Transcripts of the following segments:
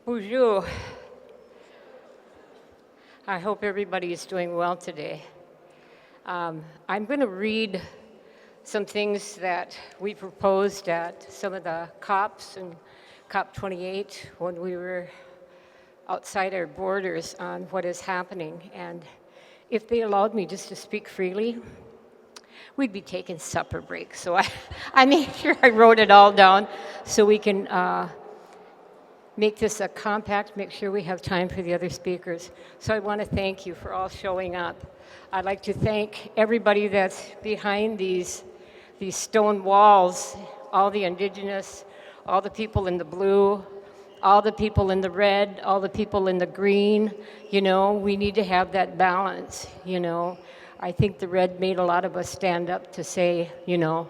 Bonjour. I hope everybody is doing well today. I'm going to read some things that we proposed at some of the COPs and COP28 when we were outside our borders on what is happening. And if they allowed me just to speak freely, we'd be taking supper breaks. So I made sure I wrote it all down so we can make this a compact, make sure we have time for the other speakers. So I want to thank you for all showing up. I'd like to thank everybody that's behind these stone walls, all the indigenous, all the people in the blue, all the people in the red, all the people in the green. You know, we need to have that balance, you know. I think the red made a lot of us stand up to say, you know,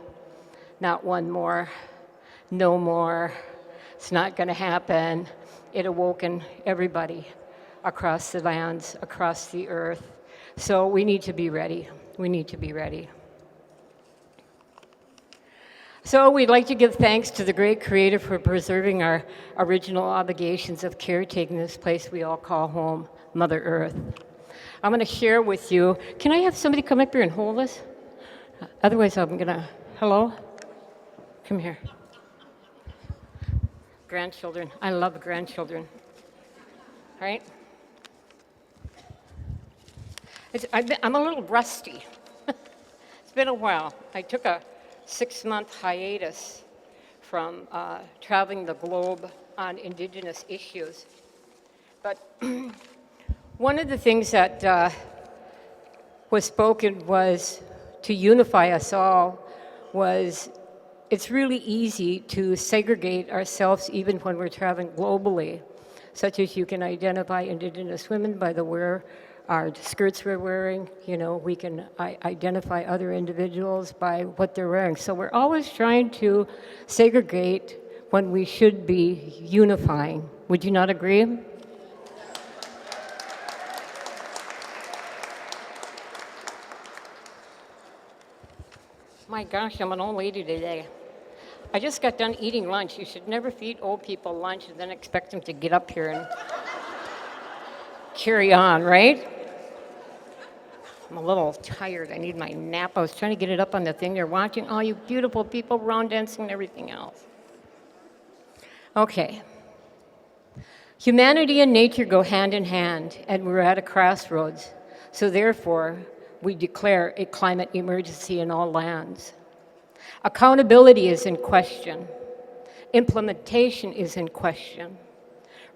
not one more, no more. It's not going to happen. It awoken everybody across the lands, across the earth. So we need to be ready. We need to be ready. So we'd like to give thanks to the great Creator for preserving our original obligations of caretaking this place we all call home, Mother Earth. I'm going to share with you. Can I have somebody come up here and hold us? Otherwise, I'm going to. Hello? Come here. Grandchildren. I love grandchildren. Right? I'm a little rusty. It's been a while. I took a 6-month hiatus from traveling the globe on Indigenous issues. But one of the things that was spoken was to unify us all was it's really easy to segregate ourselves even when we're traveling globally, such as you can identify Indigenous women by the wear our skirts we're wearing. You know, we can identify other individuals by what they're wearing. So we're always trying to segregate when we should be unifying. Would you not agree? My gosh, I'm an old lady today. I just got done eating lunch. You should never feed old people lunch and then expect them to get up here and carry on, right? I'm a little tired. I need my nap. I was trying to get it up on the thing. They're watching all you beautiful people round dancing and everything else. Okay. Humanity and nature go hand in hand, and we're at a crossroads. So therefore, we declare a climate emergency in all lands. Accountability is in question. Implementation is in question.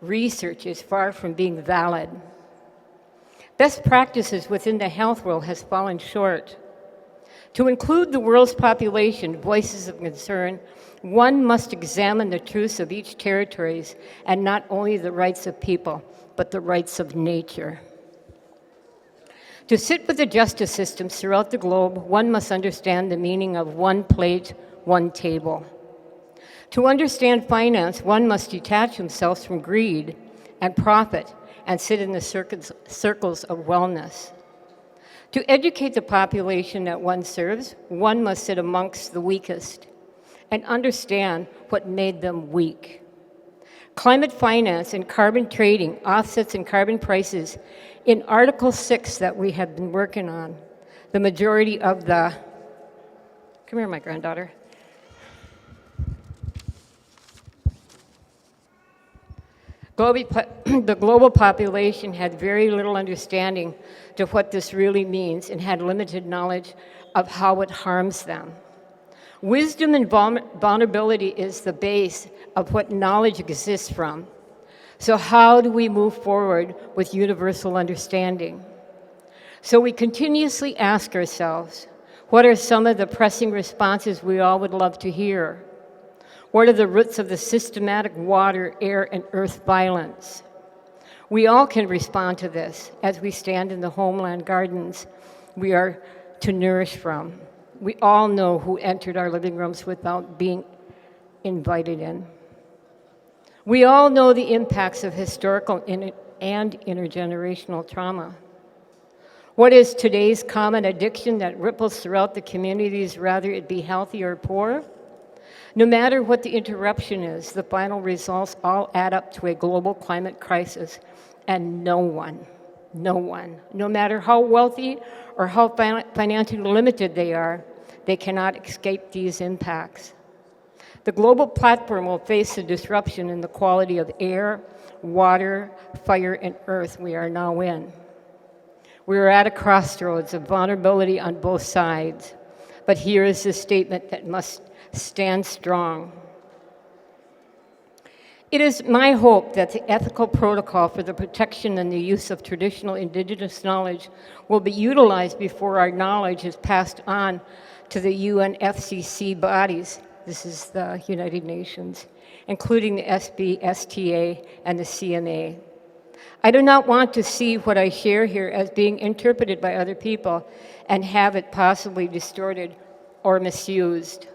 Research is far from being valid. Best practices within the health world has fallen short. To include the world's population, voices of concern, one must examine the truths of each territories and not only the rights of people, but the rights of nature. To sit with the justice systems throughout the globe, one must understand the meaning of one plate, one table. To understand finance, one must detach themselves from greed and profit and sit in the circles of wellness. To educate the population that one serves, one must sit amongst the weakest and understand what made them weak. Climate finance and carbon trading, offsets and carbon prices. In Article 6 that we have been working on, the majority of the, come here, my granddaughter. The global population had very little understanding to what this really means and had limited knowledge of how it harms them. Wisdom and vulnerability is the base of what knowledge exists from. So how do we move forward with universal understanding? So we continuously ask ourselves, what are some of the pressing responses we all would love to hear? What are the roots of the systematic water, air, and earth violence? We all can respond to this as we stand in the homeland gardens we are to nourish from. We all know who entered our living rooms without being invited in. We all know the impacts of historical and intergenerational trauma. What is today's common addiction that ripples throughout the communities, whether it be healthy or poor? No matter what the interruption is, the final results all add up to a global climate crisis, and no one, no matter how wealthy or how financially limited they are, they cannot escape these impacts. The global platform will face a disruption in the quality of air, water, fire, and earth we are now in. We are at a crossroads of vulnerability on both sides, but here is the statement that must stand strong. It is my hope that the ethical protocol for the protection and the use of traditional Indigenous knowledge will be utilized before our knowledge is passed on to the UNFCCC bodies. This is the United Nations, including the SBSTA and the CMA. I do not want to see what I share here as being interpreted by other people and have it possibly distorted or misused.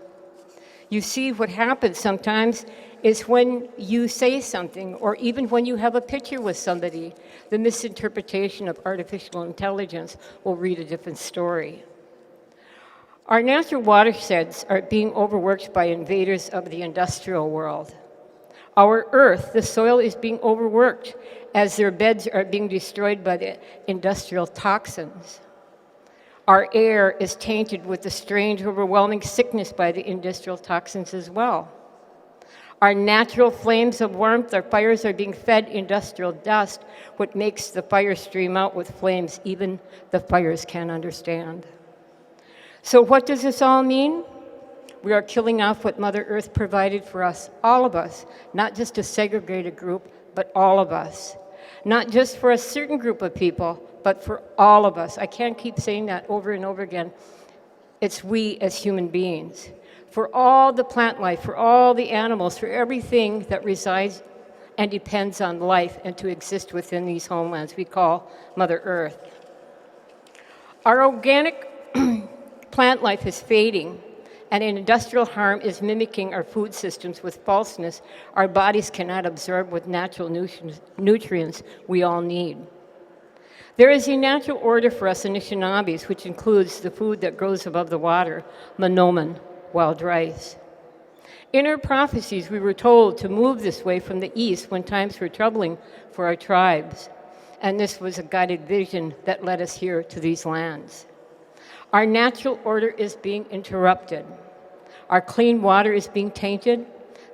You see, what happens sometimes is when you say something, or even when you have a picture with somebody, the misinterpretation of artificial intelligence will read a different story. Our natural watersheds are being overworked by invaders of the industrial world. Our earth, the soil, is being overworked as their beds are being destroyed by the industrial toxins. Our air is tainted with the strange, overwhelming sickness by the industrial toxins as well. Our natural flames of warmth, our fires are being fed industrial dust, what makes the fire stream out with flames even the fires can't understand. So what does this all mean? We are killing off what Mother Earth provided for us, all of us, not just a segregated group, but all of us. Not just for a certain group of people, but for all of us. I can't keep saying that over and over again. It's we as human beings. For all the plant life, for all the animals, for everything that resides and depends on life and to exist within these homelands we call Mother Earth. Our organic plant life is fading, and industrial harm is mimicking our food systems with falseness our bodies cannot absorb with natural nutrients we all need. There is a natural order for us Anishinaabes, which includes the food that grows above the water, monomen, wild rice. In our prophecies, we were told to move this way from the east when times were troubling for our tribes, and this was a guided vision that led us here to these lands. Our natural order is being interrupted. Our clean water is being tainted,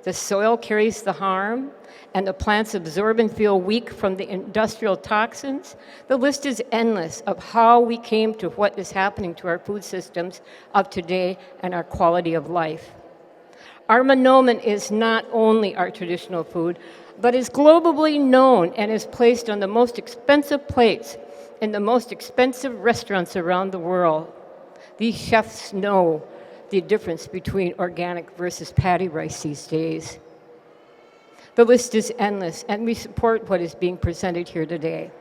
the soil carries the harm, and the plants absorb and feel weak from the industrial toxins. The list is endless of how we came to what is happening to our food systems of today and our quality of life. Our monomen is not only our traditional food, but is globally known and is placed on the most expensive plates in the most expensive restaurants around the world. These chefs know the difference between organic versus patty rice these days. The list is endless, and we support what is being presented here today.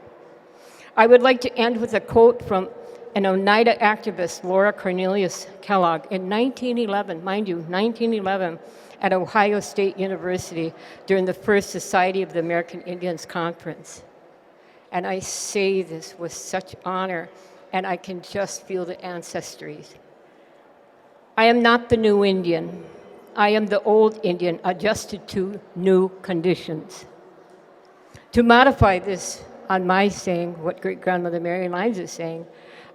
I would like to end with a quote from an Oneida activist, Laura Cornelius Kellogg, in 1911, mind you, 1911, at Ohio State University during the first Society of the American Indians Conference. And I say this with such honor, and I can just feel the ancestries. I am not the new Indian. I am the old Indian adjusted to new conditions. To modify this on my saying, what great-grandmother Mary Lyons is saying,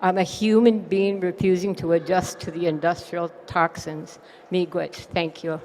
I'm a human being refusing to adjust to the industrial toxins. Miigwech, thank you.